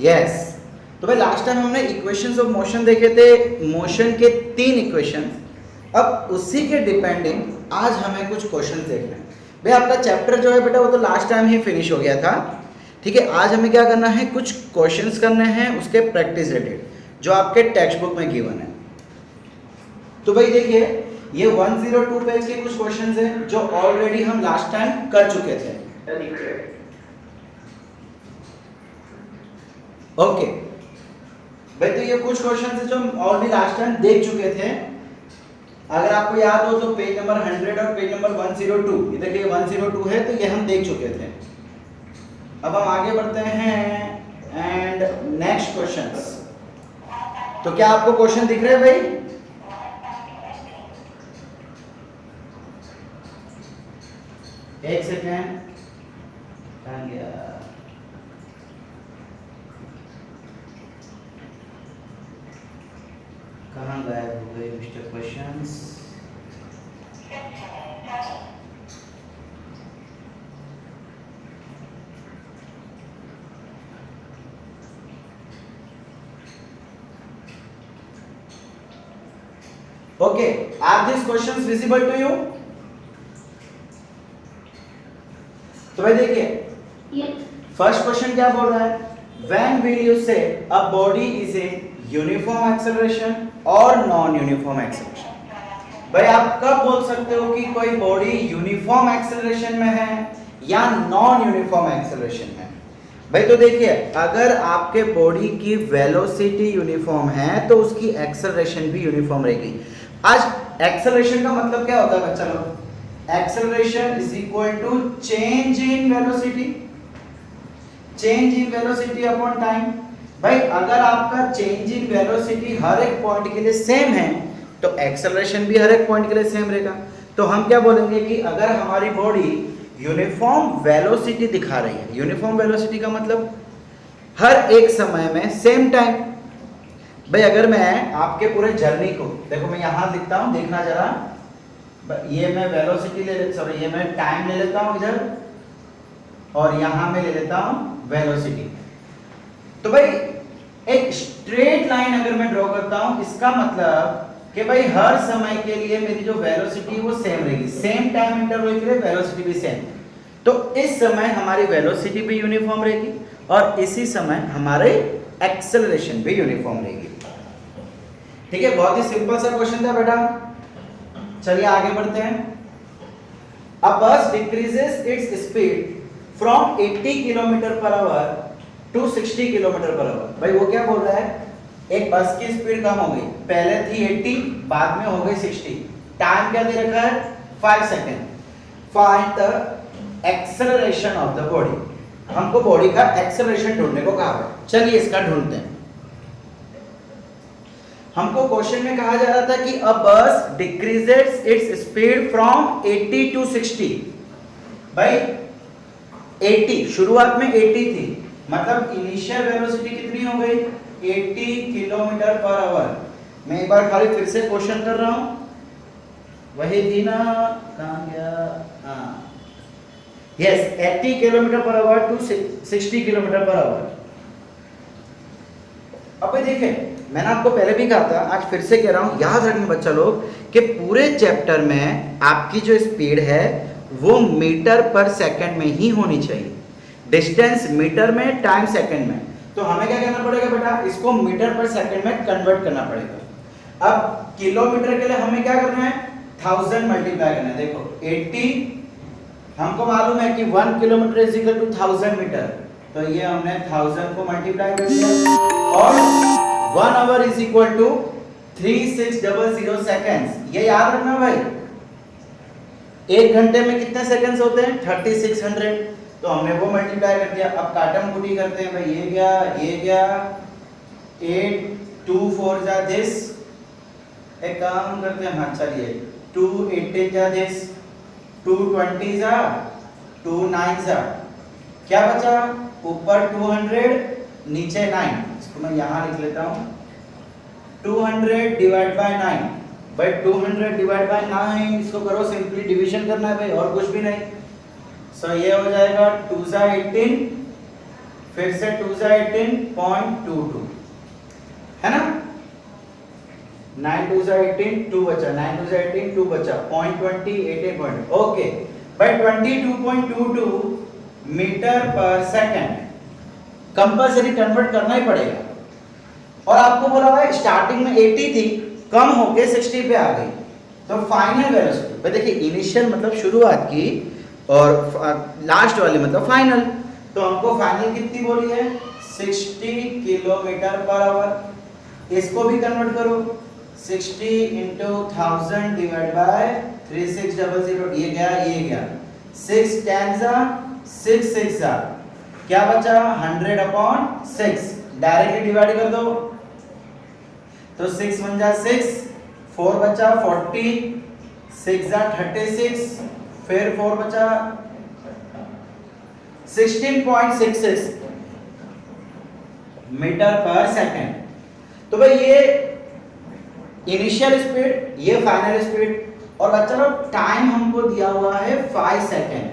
Yes. तो भाई last time हमने इक्वेशंस ऑफ मोशन देखे थे, मोशन के 3 इक्वेशन। अब उसी के डिपेंडिंग आज हमें कुछ क्वेश्चन देखने हैं। भाई आपका चैप्टर जो है बेटा वो तो लास्ट टाइम ही फिनिश हो गया था, ठीक है। आज हमें क्या करना है, कुछ क्वेश्चंस करने हैं उसके प्रैक्टिस रिलेटेड जो आपके टेक्स्ट बुक में गिवन है। तो भाई देखिए ये 102 पेज के कुछ क्वेश्चंस हैं जो ऑलरेडी हम लास्ट टाइम कर चुके थे। ओके भाई, तो ये कुछ क्वेश्चंस हैं जो हम ऑलरेडी लास्ट टाइम देख चुके थे। अगर आपको याद हो तो पेज नंबर 100 और पेज नंबर 102, ये देखिए 102 है, तो ये हम देख चुके थे। अब हम आगे बढ़ते हैं एंड नेक्स्ट क्वेश्चंस। तो क्या आपको क्वेश्चन दिख रहे हैं भाई? एक सेकेंड, कहाँ गायब हो गए mister questions? Okay, are this questions visible to you? तो भाई देखिए फर्स्ट क्वेश्चन क्या बोल रहा है, व्हेन विल यू से a body is in uniform acceleration और नॉन यूनिफॉर्म एक्सेलरेशन। भाई आप कब बोल सकते हो कि कोई बॉडी यूनिफॉर्म एक्सेलरेशन में है या नॉन यूनिफॉर्म एक्सेलरेशन में? भाई तो देखिए अगर आपके बॉडी की वेलोसिटी यूनिफॉर्म है तो उसकी एक्सेलरेशन भी यूनिफॉर्म रहेगी। आज एक्सेलरेशन का मतलब क्या होता है बच्चा लोग? Acceleration is equal to change in velocity, change in velocity upon time. भाई अगर आपका चेंज इन वेलोसिटी हर एक पॉइंट के लिए सेम है तो एक्सेलरेशन भी हर एक पॉइंट के लिए सेम रहेगा। तो हम क्या बोलेंगे कि अगर हमारी बॉडी यूनिफॉर्म वेलोसिटी दिखा रही है, यूनिफॉर्म वेलोसिटी का मतलब हर एक समय में सेम टाइम। भाई अगर मैं आपके पूरे जर्नी को देखो, मैं यहां लिखता हूं, देखना जरा, ये मैं वेलोसिटी सॉरी ये मैं टाइम ले लेता हूं इधर और यहां मैं ले लेता हूं वेलोसिटी। तो भाई एक स्ट्रेट लाइन अगर मैं ड्रॉ करता हूं इसका मतलब कि भाई हर समय के लिए मेरी जो वेलोसिटी वो सेम रहेगी, सेम टाइम इंटरवल के लिए वेलोसिटी भी सेम। तो इस समय हमारी वेलोसिटी भी यूनिफॉर्म रहेगी और इसी समय हमारे एक्सेलरेशन भी यूनिफॉर्म रहेगी। ठीक है, बहुत ही सिंपल सा क्वेश्चन था बेटा। चलिए आगे बढ़ते हैं। A bus decreases its speed from 80 kilometer per hour to 60 kilometer per hour. भाई वो क्या बोल रहा है, एक बस की स्पीड कम हो गई, पहले थी 80 बाद में हो गई 60, टाइम क्या दे रखा है 5 second. Find the acceleration of the body. हमको बॉडी का एक्सेलरेशन ढूंढने को कहा है, चलिए इसका ढूंढते हैं। हमको क्वेश्चन में कहा जा रहा था कि a bus decreases its speed from 80 to 60। भाई 80 शुरुआत में 80 थी, मतलब इनिशियल वेलोसिटी कितनी हो गई 80 किलोमीटर पर आवर। मैं एक बार खाली फिर से क्वेश्चन कर रहा हूं, वही थी ना, कहां गया, हाँ yes 80 kilometer per hour to 60 kilometer per hour. अब देखिए मैंने आपको पहले भी कहा था, आज फिर से कह रहा हूं, याद रखना बच्चा लोग कि पूरे चैप्टर में आपकी जो स्पीड है वो मीटर पर सेकंड में ही होनी चाहिए, डिस्टेंस मीटर में, टाइम सेकंड में। तो हमें क्या करना पड़ेगा बेटा, इसको मीटर पर सेकंड में कन्वर्ट करना पड़ेगा। अब किलोमीटर के लिए हमें क्या करना है, 1000 मल्टीप्लाई करना है। देखो 80 हमको मालूम है कि 1 kilometer is equal to 1000 meter, तो ये हमने 1000 को मल्टीप्लाई कर दिया और 1 hour is equal to 3600 seconds. ये याद रखना भाई, एक घंटे में कितने सेकंड्स होते हैं 3600, तो हमने वो मल्टीप्लाई कर दिया। अब काटम कुटी करते हैं भाई, ये गया 8 2 4 जा दिस, एक काम करते हैं, हाँ चलिए 2 18 जा दिस, 2 20 जा, 2 9 जा, क्या बचा, ऊपर 200 नीचे 9, इसको मैं यहाँ लिख लेता हूँ 200 डिवाइड बाय 9। भाई 200 डिवाइड बाय 9 इसको करो, सिंपली डिवीजन करना है भाई और कुछ भी नहीं। सो ये हो जाएगा 2 जा 18 फिर से 2 जा 18.22 है ना, 9 2 जा 18 2 बचा, 9 2 जा 18 2 बचा, 0.20 18. ओके भाई 22.22 metre per second compulsory convert करना ही पड़ेगा। और आपको बोला हुआ है स्टार्टिंग में 80 थी, कम होके 60 पे आ गई, तो फाइनल वेलोसिटी भाई देखिए इनिशियल मतलब शुरुआत की और लास्ट वाली मतलब फाइनल, तो हमको फाइनल कितनी बोली है 60 किलोमीटर पर आवर। इसको भी कन्वर्ट करो 60 into 1000 डिवाइड बाय 3600, ये गया 6 10 जा 6 6 जा क्या बचा 100/6, डायरेक्टली डिवाइड कर दो तो 6 1 जा 6, 4 बचा 40, 6 जा 36, फिर 4 बचा 16.66 मीटर पर सेकंड। तो भाई ये इनिशियल स्पीड, ये फाइनल स्पीड, और बच्चा लोग टाइम हमको दिया हुआ है 5 सेकंड।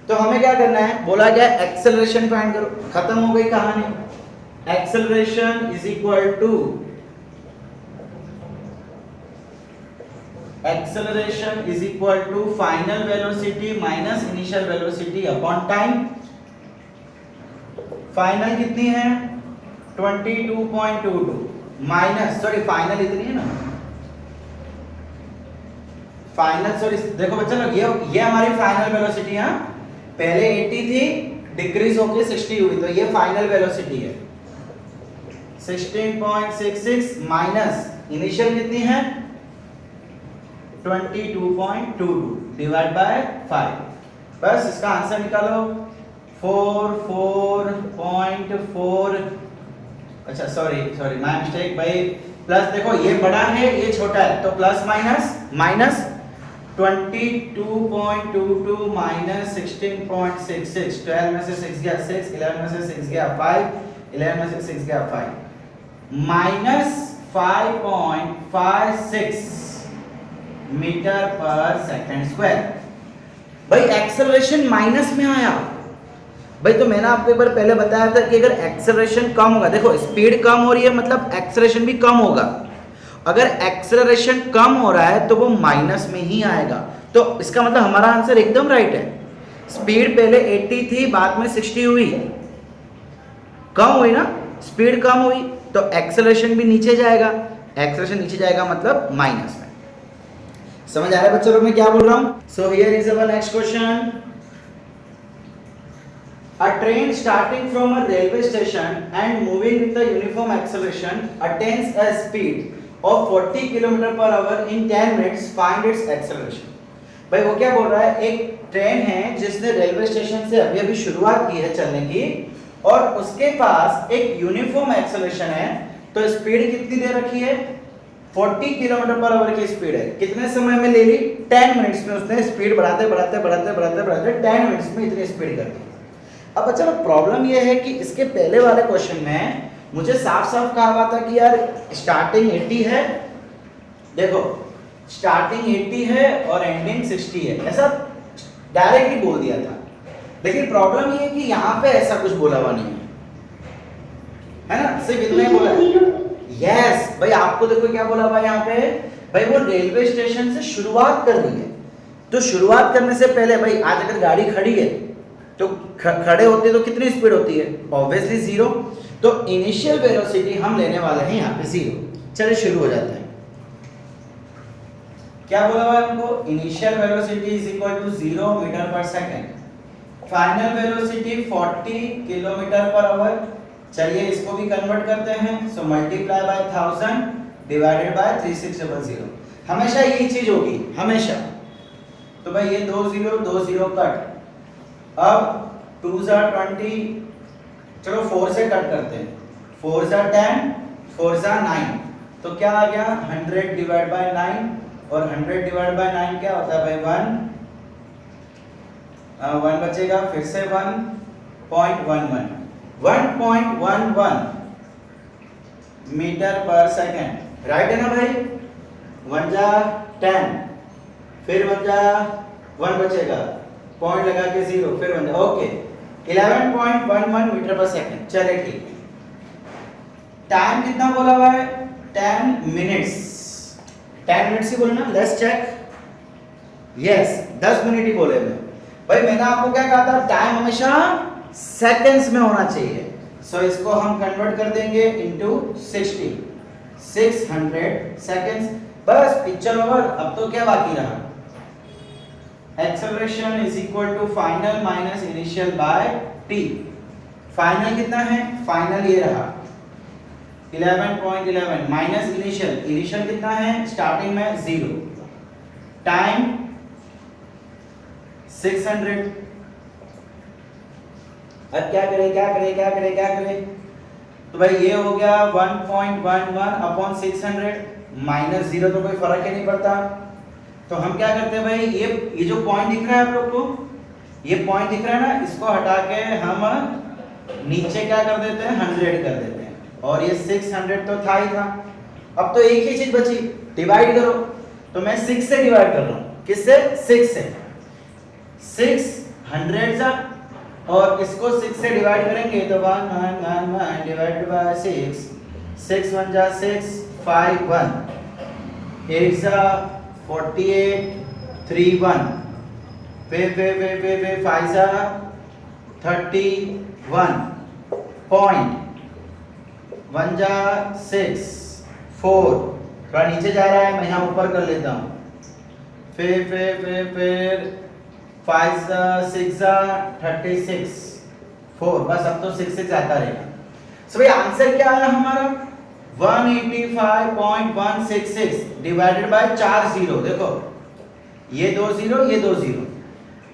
तो हमें क्या करना है, बोला गया एक्सेलरेशन फाइंड करो, खत्म हो गई कहानी। Acceleration is equal to final velocity minus initial velocity upon time. Final कितनी है 22.22 माइनस, सॉरी फाइनल इतनी है ना, फाइनल सॉरी देखो बच्चा लोग ये हमारी फाइनल वेलोसिटी है, पहले 80 थी डिक्रीज होके 60 हुई, तो ये फाइनल वेलोसिटी है 16.66 माइनस इनिशियल कितनी है 22.22 डिवाइड बाय 5, बस इसका आंसर निकालो 4.4, अच्छा सॉरी माय मिस्टेक भाई, प्लस देखो ये बड़ा है ये छोटा है, तो प्लस माइनस 22.22 माइनस 16.66, 12 में से 6 गया 6, 11 में से 6 गया 5, 11 में से 6 गया 5, minus 5.56 metre per second square. भाई एक्सेलरेशन माइनस में आया भाई, तो मैंने आपको एक बार पहले बताया था कि अगर एक्सेलरेशन कम होगा, देखो स्पीड कम हो रही है मतलब एक्सेलरेशन भी कम होगा, अगर एक्सेलरेशन कम हो रहा है तो वो माइनस में ही आएगा, तो इसका मतलब हमारा आंसर एकदम राइट है। स्पीड पहले 80 थी बाद में 60 हुई, कम हुई ना, स्पीड कम हुई तो एक्सेलरेशन भी नीचे जाएगा, एक्सेलरेशन नीचे जाएगा मतलब माइनस में। समझ आ रहा है बच्चों लोग मैं क्या बोल रहा हूं? So here is our next question. A train starting from a railway station and moving with a uniform acceleration attains a speed of 40 km/h in 10 minutes. Find its acceleration. भाई वो क्या बोल रहा है, एक ट्रेन है जिसने रेलवे स्टेशन से अभी शुरुआत की है चलने की, और उसके पास एक यूनिफॉर्म एक्सेलरेशन है, तो स्पीड कितनी दे रखी है 40 km/h की स्पीड है, कितने समय में ले ली 10 मिनट्स में, उसने स्पीड बढ़ाते 10 मिनट्स में इतनी स्पीड कर दी। अब अच्छा प्रॉब्लम ये है कि इसके पहले वाले क्वेश्चन में मुझे साफ साफ कहा हुआ था कि यार स्टार्टिंग 80 है, देखो स्टार्टिंग 80 है और एंडिंग 60 है, ऐसा डायरेक्टली बोल दिया था, लेकिन प्रॉब्लम ये है कि यहाँ पे ऐसा कुछ बोला हुआ नहीं है ना, सिर्फ इतना ही बोला है। यस भाई आपको देखो क्या बोला हुआ है यहाँ पे, भाई वो रेलवे स्टेशन से शुरुआत कर रही है, तो शुरुआत करने से पहले भाई आज अगर गाड़ी खड़ी है तो खड़े होते तो कितनी स्पीड होती है, ऑब्वियसली 0, तो इनिशियल वेलोसिटी हम लेने वाले हैं यहाँ पे 0। चलिए शुरू हो जाते हैं। क्या बोला हुआ है हमको, initial velocity is equal to 0 meter per second, final velocity 40 km/h। चलिए इसको भी कन्वर्ट करते हैं, so multiply by 1000 divided by 3600। हमेशा यही चीज होगी हमेशा, तो भाई ये 2 0 कट, अब 2 जा 20, चलो 4 से कट करते हैं, 4 जा 10, 4 जा 9, तो क्या आ गया 100 डिवाइड बाय 9, और 100 डिवाइड बाय 9 क्या होता है भाई 1 बचेगा, फिर से 1.11 मीटर पर सेकंड, राइट है ना भाई, 1 जा 10, फिर 1 जा 1 बचेगा, पॉइंट लगा के 0, फिर 1, ओके 11.11 मीटर पर सेकंड। चले ठीक है, टाइम कितना बोला हुआ है? 10 मिनट्स। 10 मिनट्स ही बोले ना, लेट्स चेक। यस, 10 मिनट ही बोले मैं। भाई मैंने आपको क्या कहा था, टाइम हमेशा सेकंड्स में होना चाहिए। सो इसको हम कन्वर्ट कर देंगे इनटू 60, 600 सेकंड्स। बस पिक्चर ओवर। अब तो क्या बाकी रहा, acceleration is equal to final minus initial by t। Final कितना है? फाइनल ये रहा 11.11 माइनस इनिशियल, इनिशियल कितना है? स्टार्टिंग में 0, टाइम 600। अब क्या करें? तो भाई ये हो गया 1.11 अपॉन 600 माइनस 0, तो कोई फर्क ही नहीं पड़ता। तो हम क्या करते हैं भाई, ये जो पॉइंट दिख रहा है आप लोग को, ये पॉइंट दिख रहा है ना, इसको हटा के हम नीचे क्या कर देते हैं, 100 कर देते हैं। और ये 600 तो था ही था। अब तो एक ही चीज बची, डिवाइड करो। तो मैं 6 से डिवाइड कर रहा हूँ। किससे? 6 से। 600 जा, और इसको 6 से डिवाइड करेंगे तो 1 डिवाइडेड बाय 6, 6 1 जा 6, 5 1, 8 जा 48, 3 1, फिर 5 जा 31, पॉइंट 1 जा 6, 4, थोड़ा नीचे जा रहा है, मैं यहाँ ऊपर कर लेता हूँ। फिर 5 जा 6 जा 36, 4, बस अब तो 6 आता रहेगा। सो भाई आंसर क्या आया हमारा? 185.166 डिवाइडेड बाय 4 0। देखो ये 2 0, ये 2 0।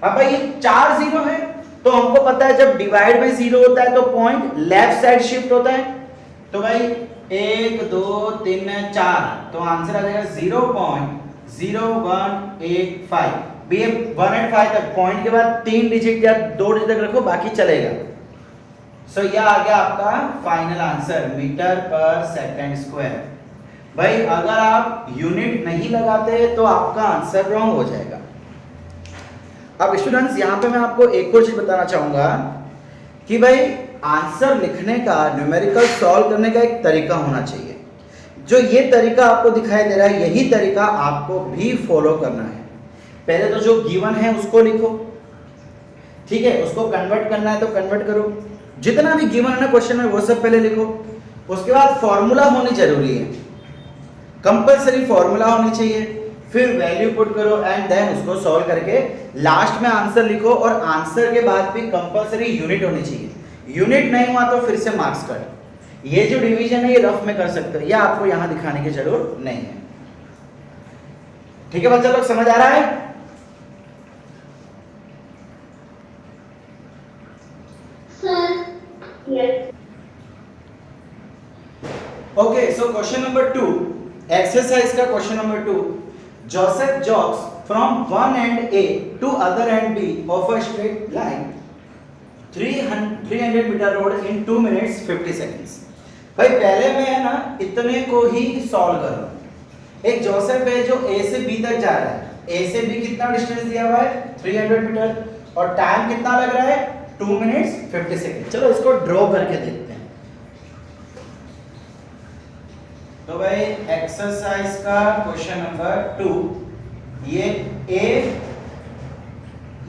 अब भाई ये 4 0 है, तो हमको पता है जब डिवाइड बाय 0 होता है तो पॉइंट लेफ्ट साइड शिफ्ट होता है। तो भाई 1 2 3 4, तो आंसर आ जाएगा 0.0185। भी 185 तक पॉइंट के बाद 3 डिजिट या 2 डिजिट तक रखो, बाकी चलेगा। सो यह आ गया आपका final answer, metre per second square. भाई अगर आप यूनिट नहीं लगाते तो आपका आंसर रॉन्ग हो जाएगा। अब स्टूडेंट्स यहाँ पे मैं आपको एक और चीज बताना चाहूंगा कि भाई आंसर लिखने का, न्यूमेरिकल सॉल्व करने का एक तरीका होना चाहिए। जो ये तरीका आपको दिखाई दे रहा है, यही तरीका आपको भी फॉलो करना है। पहले तो जो गिवन है उसको लिखो, ठीक है, उसको कन्वर्ट करना है तो कन्वर्ट करो। जितना भी गिवन है ना क्वेश्चन में वो सब पहले लिखो। उसके बाद फॉर्मूला होनी जरूरी है, कंपलसरी फॉर्मूला होनी चाहिए। फिर वैल्यू पुट करो एंड देन उसको सॉल्व करके लास्ट में आंसर लिखो। और आंसर के बाद भी कंपलसरी यूनिट होनी चाहिए। यूनिट नहीं हुआ तो फिर से मार्क्स कट। ये जो डिवीजन है ये रफ में कर सकते हो, ये आपको यहां दिखाने की जरूरत नहीं है। ठीक है बच्चा लोग, समझ आ रहा है? Okay, so question number 2, exercise का question number 2। Joseph jogs from one end A to other end B of a straight line 300 metre road in 2 minutes 50 seconds. भाई पहले मैं ना इतने को ही सॉल्व कर रहा हूं। एक जोसेफ है जो ए से बी तक जा रहा है। ए से बी कितना डिस्टेंस दिया हुआ है? 300 मीटर। और टाइम कितना लग रहा है? 2 मिनट्स 50 सेकंड। चलो इसको ड्रॉ करके देखते हैं। तो भाई एक्सरसाइज का क्वेश्चन नंबर 2, ये ए,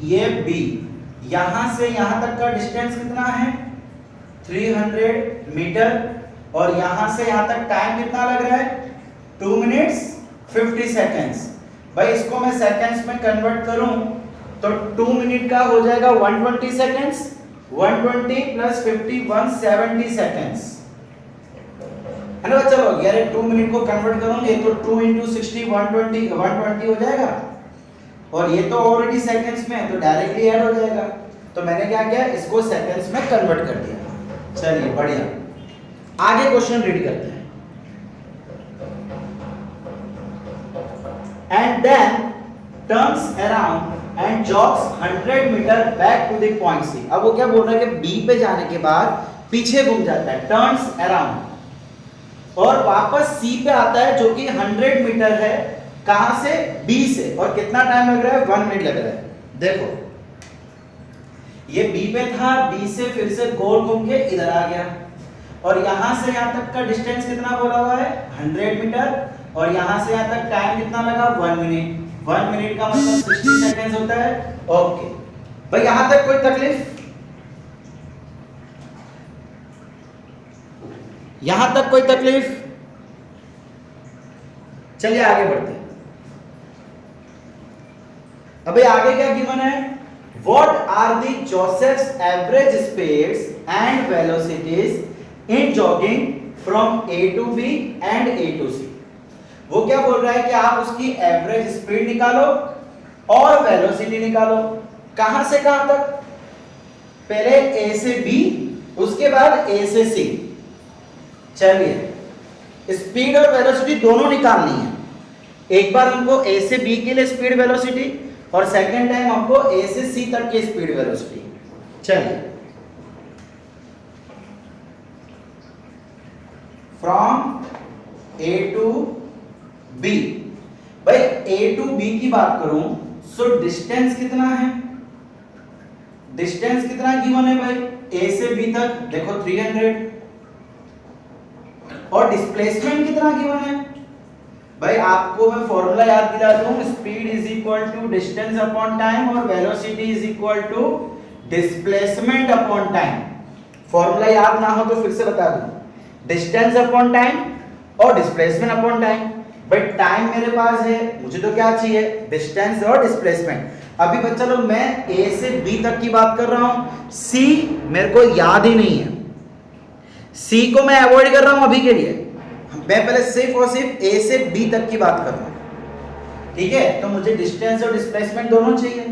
ये बी, यहां से यहां तक का डिस्टेंस कितना है? 300 मीटर। और यहां से यहां तक टाइम कितना लग रहा है? 2 मिनट्स 50 सेकंड्स। भाई इसको मैं सेकंड्स में कन्वर्ट करूं तो 2 मिनट का हो जाएगा 120 सेकंड्स। 120 प्लस 50 170 सेकंड्स है ना बच्चा लोग। यार 2 मिनट को कन्वर्ट करोगे तो 2 into 60 120 हो जाएगा। और ये तो ऑलरेडी सेकंड्स में है तो डायरेक्टली ऐड हो जाएगा। तो मैंने क्या किया, इसको सेकंड्स में कन्वर्ट कर दिया। चलिए बढ़िया, आगे क्वेश्चन रीड करते हैं। And then turns around and jogs 100 meter back to the point c. अब वो क्या बोल रहा है कि बी पे जाने के बाद पीछे घूम जाता है, टर्न्स अराउंड, और वापस सी पे आता है जो कि 100 मीटर है। कहां से? बी से। और कितना टाइम लग रहा है? 1 मिनट लग रहा है। देखो ये B पे था, B से फिर से गोल घूम के इधर आ गया, और यहां से यहां तक का डिस्टेंस कितना बोला हुआ है 100 मीटर, और यहां से यहां तक टाइम कितना लगा 1 मिनट। 1 मिनट का मतलब 60 सेकंड्स होता है। ओके भाई, यहां तक कोई तकलीफ? यहां तक कोई तकलीफ? चलिए आगे बढ़ते हैं। अबे आगे क्या गिवन है? What are the Joseph's average speeds and velocities in jogging from A to B and A to C? वो क्या बोल रहा है कि आप उसकी एवरेज स्पीड निकालो और वेलोसिटी निकालो। कहां से कहां तक? पहले A से B, उसके बाद A से C। चलिए स्पीड और वेलोसिटी दोनों निकालनी है। एक बार हमको A से B के लिए स्पीड वेलोसिटी, और सेकेंड टाइम हमको A से C तक की स्पीड वेलोसिटी। चलिए फ्रॉम A टू B, भाई A टू B की बात करूं सो डिस्टेंस कितना है? डिस्टेंस कितना गिवन है भाई A से B तक? देखो 300। और डिस्प्लेसमेंट कितना गिवन है? भाई आपको मैं फॉर्मूला याद दिलाता हूं, speed is equal to distance upon time और velocity is equal to displacement upon time. Formula याद ना हो तो फिर से बता दूं, डिस्टेंस अपॉन टाइम और डिस्प्लेसमेंट अपॉन टाइम। भाई टाइम मेरे पास है, मुझे तो क्या चाहिए? डिस्टेंस और डिस्प्लेसमेंट। अभी बच्चा लोग मैं A से B तक की बात कर रहा हूं, C मेरे को याद ही नहीं है, C को मैं अवॉइड कर रहा हूं अभी के लिए। मैं पहले सिर्फ और सिर्फ A से B तक की बात कर रहा हूं, ठीक है? तो मुझे डिस्टेंस और डिस्प्लेसमेंट दोनों चाहिए।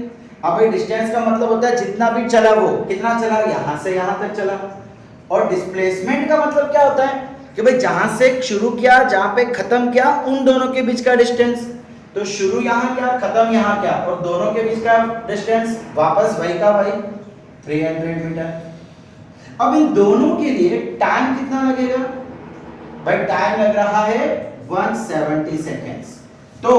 अब भाई डिस्टेंस का मतलब होता है जितना भी चला वो कितना चला, यहां से यहां तक चला। और डिस्प्लेसमेंट का मतलब क्या होता है कि भाई जहां से शुरू किया, जहां पे खत्म किया, उन दोनों के बीच का डिस्टेंस। तो शुरू यहां क्या, खत्म यहां क्या, और दोनों के बीच का डिस्टेंस वापस वही का वही 300 मीटर। अब इन दोनों के लिए टाइम कितना लगेगा? भाई टाइम लग रहा है 170 सेकेंड्स। तो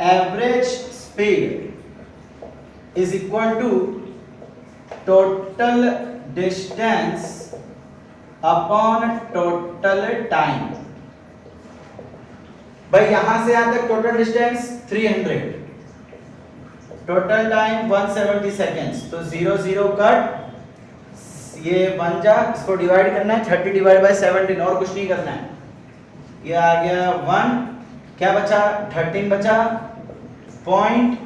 average speed is equal to total distance upon total time. भाई यहां से यहां तक total distance 300, total time 170 seconds. तो 0 0 कट, ये बन जा, इसको डिवाइड करना है 30 डिवाइड बाय 17, और कुछ नहीं करना है। ये आ गया 1, क्या बचा 13 बचा, पॉइंट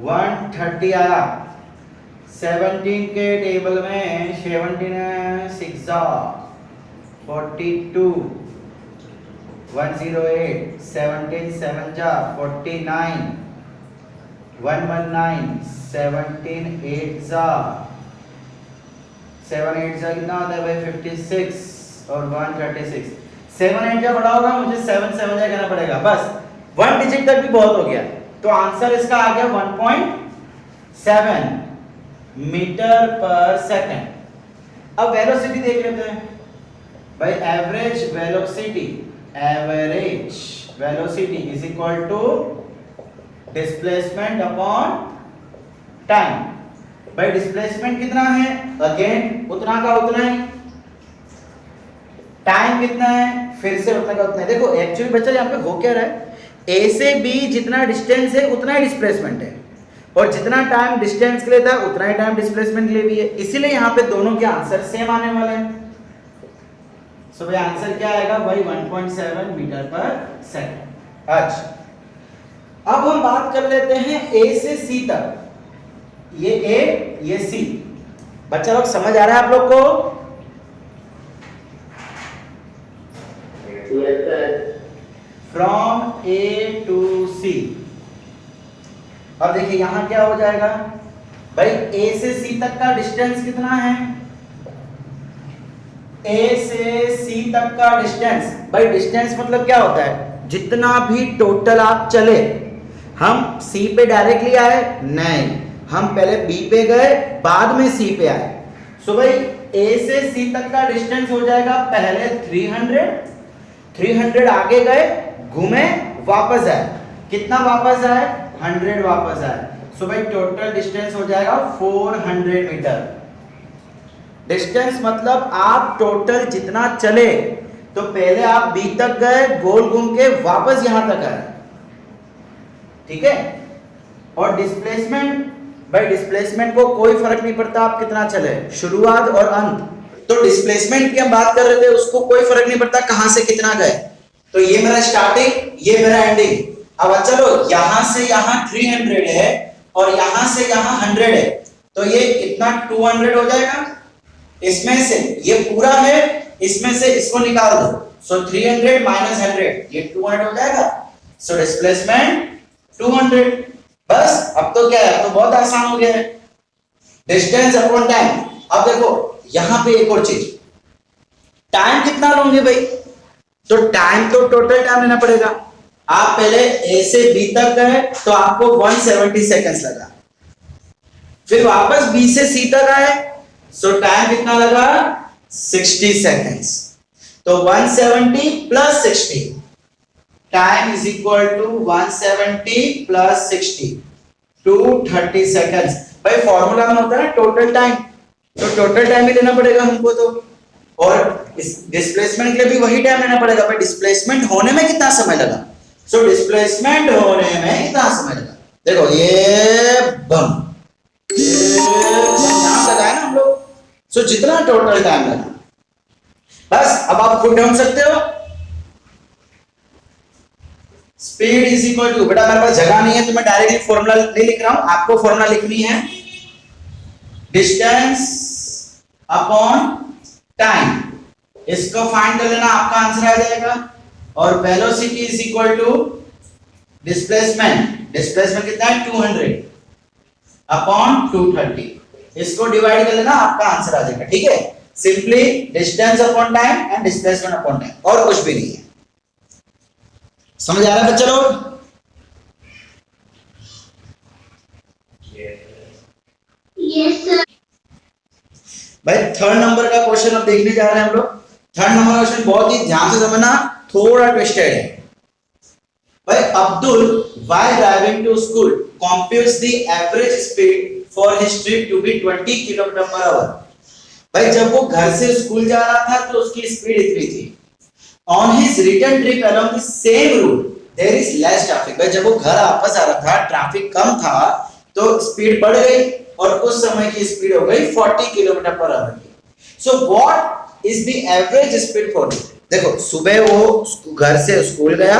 130 आया। 17 के टेबल में 17 6 42, 108, 17 7 जा 49, 119, 17 8 जा 7 8 जा कितना होता है भाई 56, और 136। 7 8 जा बड़ा होगा, मुझे 7 7 जा कहना पड़ेगा, बस 1 डिजिट तक भी बहुत हो गया। तो आंसर इसका आ गया 1.7 मीटर पर सेकंड। अब वेलोसिटी देख लेते हैं भाई। Average velocity is equal to displacement upon time. भाई डिस्प्लेसमेंट कितना है? अगेन उतना का उतना ही। टाइम कितना है? फिर से उतना का उतना है। देखो एक्चुअली बच्चा यहाँ पे हो क्या रहा है, A से B जितना डिस्टेंस है उतना ही डिस्प्लेसमेंट है, और जितना टाइम डिस्टेंस के लिए था उतना ही टाइम डिस्प्लेसमेंट के लिए भी है। इसीलिए यहाँ पे दोनों के आंसर सेम आने वाले हैं। सो भाई आंसर क्या आएगा भाई 1.7 मीटर पर सेकंड। अच्छा अब हम बात कर लेते हैं A से C तक। ये A ये C। बच्चा लोग समझ आ रहा है आप लोग को? From A to C। अब देखिए यहां क्या हो जाएगा भाई, A से C तक का डिस्टेंस कितना है? A से C तक का डिस्टेंस, भाई डिस्टेंस मतलब क्या होता है? जितना भी टोटल आप चले। हम C पे डायरेक्टली आए? नहीं, हम पहले B पे गए बाद में C पे आए। सो भाई A से C तक का डिस्टेंस हो जाएगा पहले 300 आगे गए, घूमे, वापस आए, कितना वापस आए, 100 वापस आए। सो भाई टोटल डिस्टेंस हो जाएगा 400 मीटर। डिस्टेंस मतलब आप टोटल जितना चले, तो पहले आप बी तक गए, गोल घूम के वापस यहां तक आए, ठीक है। और डिस्प्लेसमेंट, भाई डिस्प्लेसमेंट को कोई फर्क नहीं पड़ता आप कितना चले, शुरुआत और अंत। तो डिस्प्लेसमेंट की हम बात कर रहे थे, उसको कोई फर्क नहीं पड़ता कहां से कितना गए। तो ये मेरा स्टार्टिंग, ये मेरा एंडिंग। अब चलो यहां से यहां 300 है और यहां से यहां 100 है, तो ये कितना 200 हो जाएगा। इसमें से ये पूरा है, इसमें से इसको निकाल दो। सो 300 माइनस 100, ये 200 हो जाएगा। So displacement 200। बस अब तो क्या है, तो बहुत आसान हो गया है, डिस्टेंस अपॉन टाइम। अब देखो यहां पे एक और चीज, टाइम कितना लोगे भाई, तो टाइम तो टोटल टाइम लेना पड़ेगा। आप पहले ए से बी तक गए तो आपको 170 सेकंड्स लगा, फिर वापस बी से सी तक आए, सो टाइम कितना लगा, 60 सेकंड्स। तो 170 plus 60, time is equal to 170 plus 60, 230 seconds. भाई फॉर्मूला में होता है टोटल टाइम, तो टोटल टाइम ही लेना पड़ेगा हमको। तो और इस डिस्प्लेसमेंट के लिए भी वही टाइम लेना पड़ेगा। भाई डिस्प्लेसमेंट होने में कितना समय लगा, सो डिस्प्लेसमेंट होने में कितना समय लगा, देखो ये बम यहां तक आए ना हम लोग, सो जितना टोटल टाइम लगा। बस अब आप खुद ढूंढ सकते हो। स्पीड इज इक्वल टू, बेटा मेरे पास जगह नहीं है तो मैं डायरेक्टली फॉर्मूला नहीं लिख रहा हूं, आपको फॉर्मूला लिखनी है, डिस्टेंस अपॉन टाइम। इसको फाइंड कर लेना, आपका आंसर आ जाएगा। और velocity is equal to displacement, displacement कितना है 200 अपॉन 230, इसको डिवाइड कर लेना, आपका आंसर आ जाएगा। ठीक है, simply distance upon time and displacement upon time, और कुछ भी नहीं है। समझ आ रहा है बच्चा लोग? Yes sir. भाई थर्ड नंबर का क्वेश्चन अब देखने जा रहे हैं हम लोग। थर्ड नंबर का क्वेश्चन बहुत ही ध्यान से समझना, थोड़ा ट्विस्टेड है। भाई Abdul while driving to school computes the average speed for his trip to be 20 km/h। भाई जब वो घर से स्कूल जा रहा था तो उसकी स्पीड इतनी थी। On his return trip along the same route there is less traffic। भाई जब वो घर वापस आ रहा था, ट्रैफिक कम था, तो स्पीड बढ़ गई और उस समय की स्पीड हो गई 40 km/h की। So what is the average speed for, देखो सुबह वो घर से स्कूल गया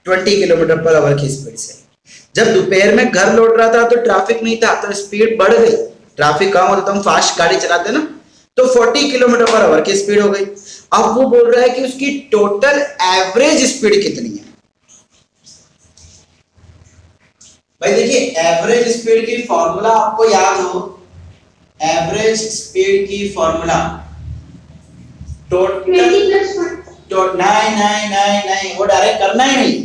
20 km/h की स्पीड से, जब दोपहर में घर लौट रहा था तो ट्रैफिक नहीं था तो स्पीड बढ़ गई, ट्रैफिक कम होता तो हम फास्ट गाड़ी चलाते ना, तो 40 km/h की स्पीड हो गई। अब वो बोल रहा है कि उसकी टोटल एवरेज स्पीड कितनी है। भाई देखिए एवरेज स्पीड की फॉर्मूला आपको याद हो, एवरेज स्पीड की फॉर्मूला टोटल, नहीं वो डायरेक्ट करना ही नहीं,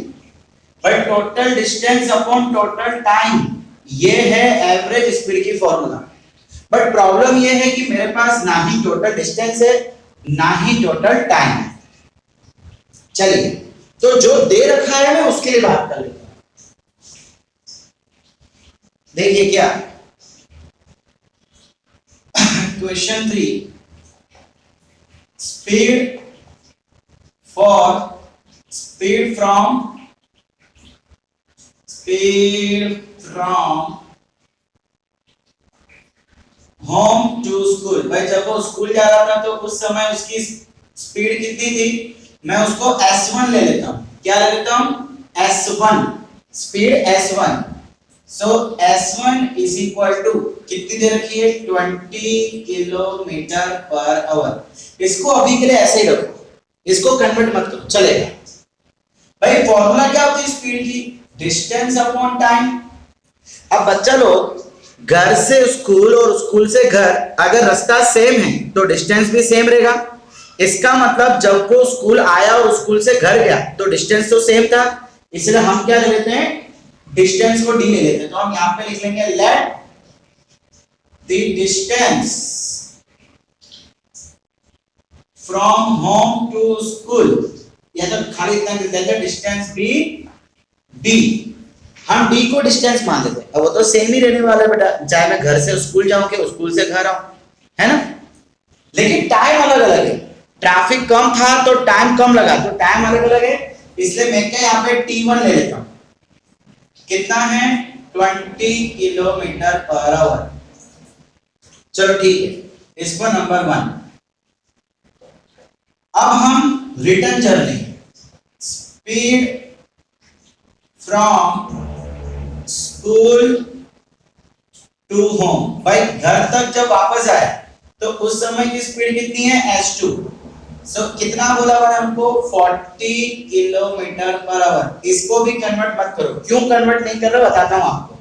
but total distance upon total time, ये है एवरेज स्पीड की फॉर्मूला। बट प्रॉब्लम ये है कि मेरे पास ना ही टोटल डिस्टेंस है ना ही टोटल टाइम है। चलिए तो जो दे रखा है मैं उसके लिए बात कर लेता हूं। देखिए क्या question 3, speed from home to school. भाई जब वो स्कूल जा रहा था तो उस समय उसकी स्पीड कितनी थी, मैं उसको S1 ले लेता हूं। क्या ले लेता हूं, S1, speed S1। So S1 is equal to कितनी दे रखी है, 20 km/h। इसको अभी के लिए ऐसे ही रखो, इसको कन्वर्ट मत करो, चलेगा। भाई फॉर्मूला क्या होती है स्पीड की, डिस्टेंस अपॉन टाइम। अब बच्चा लोग घर से स्कूल और स्कूल से घर अगर रास्ता सेम है तो डिस्टेंस भी सेम रहेगा। इसका मतलब जब वो स्कूल आया और स्कूल से घर गया तो डिस्टेंस तो सेम था, इसलिए हम क्या ले लेते हैं, डिस्टेंस को डी ले लेते हैं। तो हम यहां पे लिख लेंगे let the distance from home to school, या तो खाली इतना लिख देंगे डिस्टेंस बी डी। हम डी को डिस्टेंस मान लेते हैं, अब वो तो सेम ही रहने वाला है बेटा, चाहे मैं घर से स्कूल जाऊं कि स्कूल से घर आऊं, है ना। लेकिन टाइम अलग अलग है, ट्रैफिक कम था तो टाइम कम लगा, तो टाइम अलग अलग है, इसलिए मैं क्या यहाँ पे T1 ले लेता हूं। कितना है 20 किलोमीटर पर आवर। चलो ठीक है, इसको नंबर 1। अब हम return journey, speed from school to home, भाई घर तक जब वापस आए तो उस समय की स्पीड कितनी है h2। सो कितना बोला हुआ है हमको 40 किलोमीटर पर आवर। इसको भी कन्वर्ट मत करो, क्यों कन्वर्ट नहीं कर रहा बताता हूं आपको,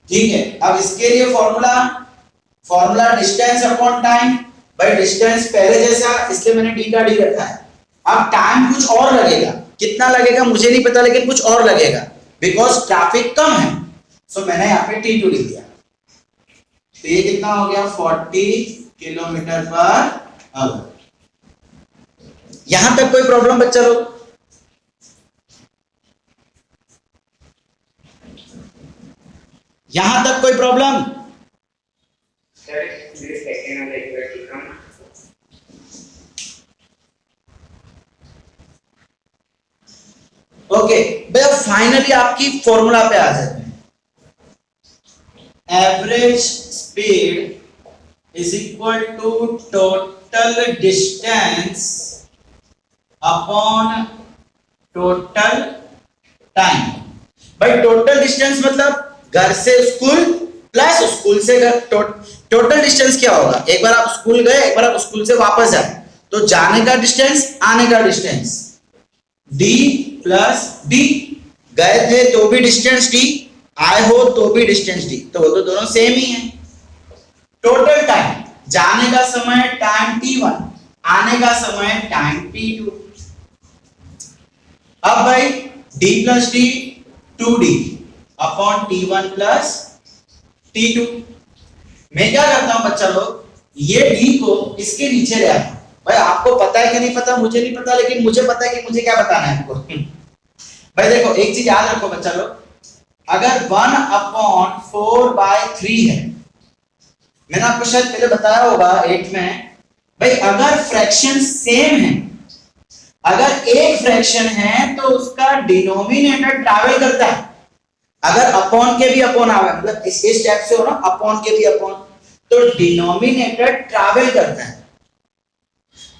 ठीक है। अब इसके लिए फॉर्मूला डिस्टेंस अपॉन टाइम, भाई डिस्टेंस पहले जैसा, इसलिए मैंने डी का डी रखा है। अब टाइम कुछ और लगेगा, कितना लगेगा मुझे नहीं पता, लेकिन कुछ और लगेगा बिकॉज ट्रैफिक कम है, सो मैंने यहाँ पे T2 लिख दिया। तो ये कितना हो गया 40 किलोमीटर पर आवर। यहां तक कोई प्रॉब्लम बच्चा लोग? यहां तक कोई प्रॉब्लम? ओके भैया, फाइनली आपकी फॉर्मूला पे आ जाते हैं। Average speed is equal to total distance upon total time. भाई टोटल डिस्टेंस मतलब घर से स्कूल प्लस स्कूल से घर, टोटल डिस्टेंस क्या होगा? एक बार आप स्कूल गए, एक बार आप स्कूल से वापस आए, तो जाने का डिस्टेंस आने का डिस्टेंस d प्लस डी, गए थे तो भी डिस्टेंस d, आए हो तो भी डिस्टेंस d, तो वो तो दोनों सेम ही है। टोटल टाइम, जाने का समय टाइम t1, आने का समय टाइम t2। अब भाई d plus D 2d upon t1 plus t2। मैं क्या करता हूं बच्चा लोग, ये d को इसके नीचे ले आता हूं। भाई आपको पता है कि नहीं पता, मुझे नहीं पता, लेकिन मुझे पता है कि मुझे क्या बताना है आपको। भाई देखो एक चीज याद रखो बच्चा लोग, अगर 1/4/3 है, मैंने आपको शायद पहले बताया होगा 8 में, भाई अगर फ्रैक्शन सेम है, अगर एक फ्रैक्शन है तो उसका डिनोमिनेटर ट्रैवल करता है। अगर अपॉन के भी अपॉन आवे, मतलब इस स्टेप से हो ना, अपॉन के भी अपॉन, तो डिनोमिनेटर ट्रैवल करता है।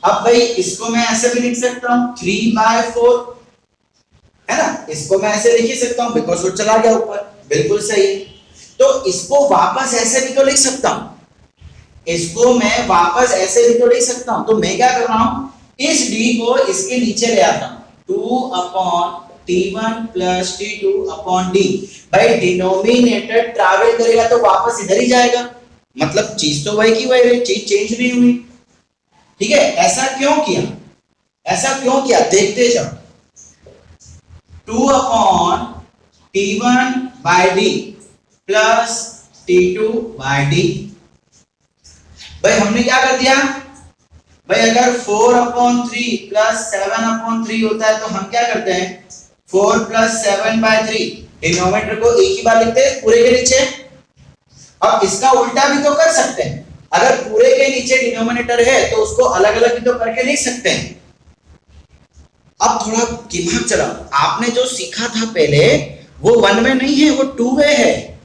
अब भाई इसको मैं ऐसे भी लिख सकता हूं 3/4, है ना, इसको मैं ऐसे लिख ही सकता हूं बिकॉज़ वो चला गया ऊपर, बिल्कुल सही है। तो इसको वापस ऐसे भी तो लिख सकता हूं, इसको मैं वापस ऐसे भी तो लिख सकता हूं। तो मैं क्या कर रहा हूं, इस d को इसके नीचे ले आता हूं, 2/t1 plus t2 upon d। भाई डिनोमिनेटर ट्रैवल करेगा तो वापस इधर ही जाएगा, मतलब चीज तो वही की वही रही, चीज चेंज नहीं हुई, ठीक है। ऐसा क्यों किया, ऐसा क्यों किया देखते जाओ। 2/t1 by d plus t2 by d। भाई हमने क्या कर दिया, भाई अगर 4/3 प्लस 7/3 होता है तो हम क्या करते हैं 4 प्लस 7/3, डिनोमिनेटर को एक ही बार लिखते हैं पूरे के नीचे। अब इसका उल्टा भी तो कर सकते हैं, अगर पूरे के नीचे डिनोमिनेटर है तो उसको अलग अलग भी तो करके लिख सकते हैं। अब थोड़ा दिमाग चलाओ, आपने जो सीखा था पहले वो 1 वे नहीं है, वो 2 वे है।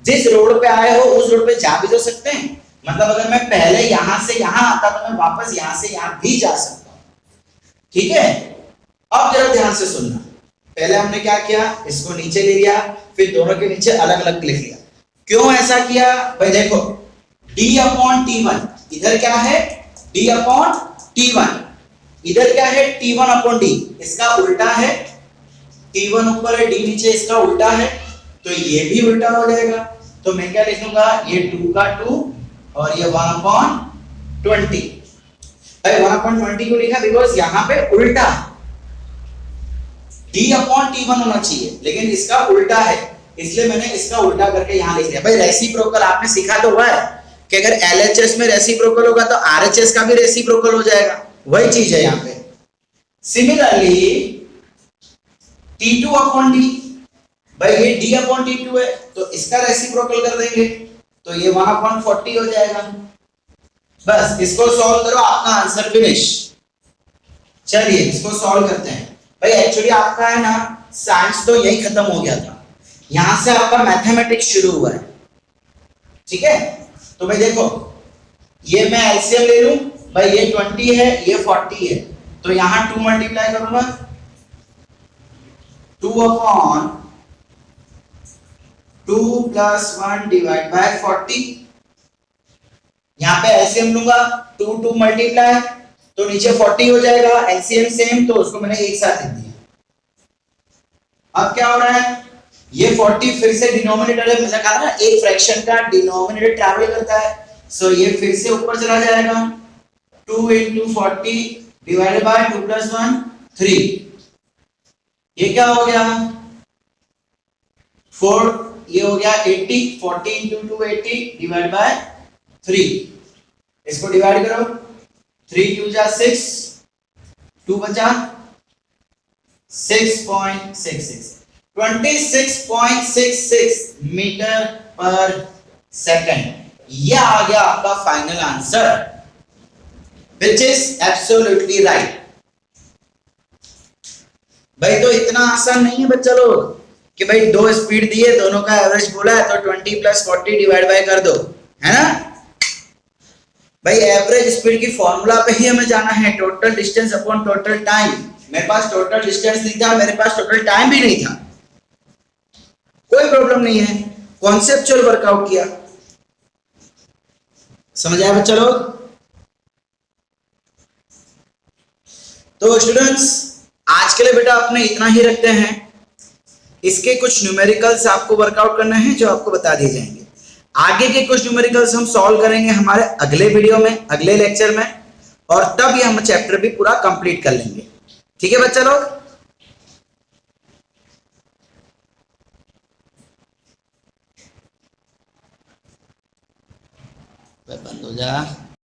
जिस रोड पे आए हो उस रोड पे जा भी तो सकते हैं, मतलब अगर मैं पहले यहां से यहां आता तो मैं वापस यहां से यहां भी जा सकता हूं, ठीक है। अब जरा ध्यान से सुनना, पहले हमने क्या किया, इसको नीचे ले लिया, फिर दोनों के नीचे अलग अलग लिख लिया। क्यों ऐसा किया, भाई देखो d/t1, इधर क्या है d/t1, इधर क्या है t1/d, इसका उल्टा है, t1 ऊपर है d नीचे, इसका उल्टा है, तो ये भी उल्टा हो जाएगा। तो मैं क्या लिखूंगा, ये 2 का 2 और ये 1/20। भाई 1/20 क्यों लिखा, बिकॉज यहां पे उल्टा d/t1 होना चाहिए, लेकिन इसका उल्टा है, इसलिए मैंने इसका उल्टा करके यहां लिख दिया। भाई रेसिप्रोकल आपने सीखा तो हुआ है कि अगर LHS में रेसिप्रोकल होगा तो RHS का भी रेसिप्रोकल हो जाएगा, वही चीज है यहां पे। सिमिलरली T2/d, भाई ये d अपॉन t2 है तो इसका रेसिप्रोकल कर देंगे तो ये 1/40 हो जाएगा। बस इसको सॉल्व करो, आपका आंसर फिनिश। चलिए इसको सॉल्व करते हैं। भाई एक्चुअली आपका है ना साइंस तो यही खत्म हो गया था, यहां से आपका मैथमेटिक्स शुरू हुआ है, ठीक है। तो भाई देखो ये मैं एलसीएम ले लूं, भाई ये 20 है ये 40 है तो यहां 2 मल्टीप्लाई करूंगा, 2 अपॉन 2 प्लस 1 डिवाइड बाय 40। यहां पे एलसीएम लूंगा 2 2 मल्टीप्लाई तो नीचे 40 हो जाएगा, एलसीएम सेम तो उसको मैंने एक साथ लिख दिया। अब क्या हो रहा है, ये 40 फिर से डिनोमिनेटर है, मैंने कहा ना एक फ्रैक्शन का डिनोमिनेटर ट्रैवल करता है, सो ये फिर से ऊपर चला जाएगा 2 into 40 डिवाइडेड बाय 2 plus 1 3। ये क्या हो गया 4, ये हो गया 80, 40 into 2 80 डिवाइड बाय 3। इसको डिवाइड करो, 3 2 जा 6, 2 बचा 6.66, 26.66 मीटर पर सेकंड। यह आ गया आपका final answer, which is absolutely right. भाई तो इतना आसान नहीं है बच्चा लोग कि भाई दो स्पीड दिए दोनों का एवरेज बोला है तो 20 + 40 डिवाइड बाय कर दो, है ना। भाई एवरेज स्पीड की फॉर्मूला पे ही हमें जाना है, total distance upon total time. मेरे पास टोटल डिस्टेंस नहीं था, मेरे पास टोटल टाइम भी नहीं था, कोई प्रॉब्लम नहीं है, कॉन्सेप्चुअल वर्कआउट किया। समझ आया बच्चा लोग। तो स्टूडेंट्स आज के लिए बेटा अपने इतना ही रखते हैं। इसके कुछ न्यूमेरिकल्स आपको वर्कआउट करना है जो आपको बता दिए जाएंगे। आगे के कुछ न्यूमेरिकल्स हम सॉल्व करेंगे हमारे अगले वीडियो में, अगले लेक्चर में, और तब ये हम चैप्टर भी पूरा कंप्लीट कर लेंगे। ठीक है बच्चा लोग। बंद हो जा।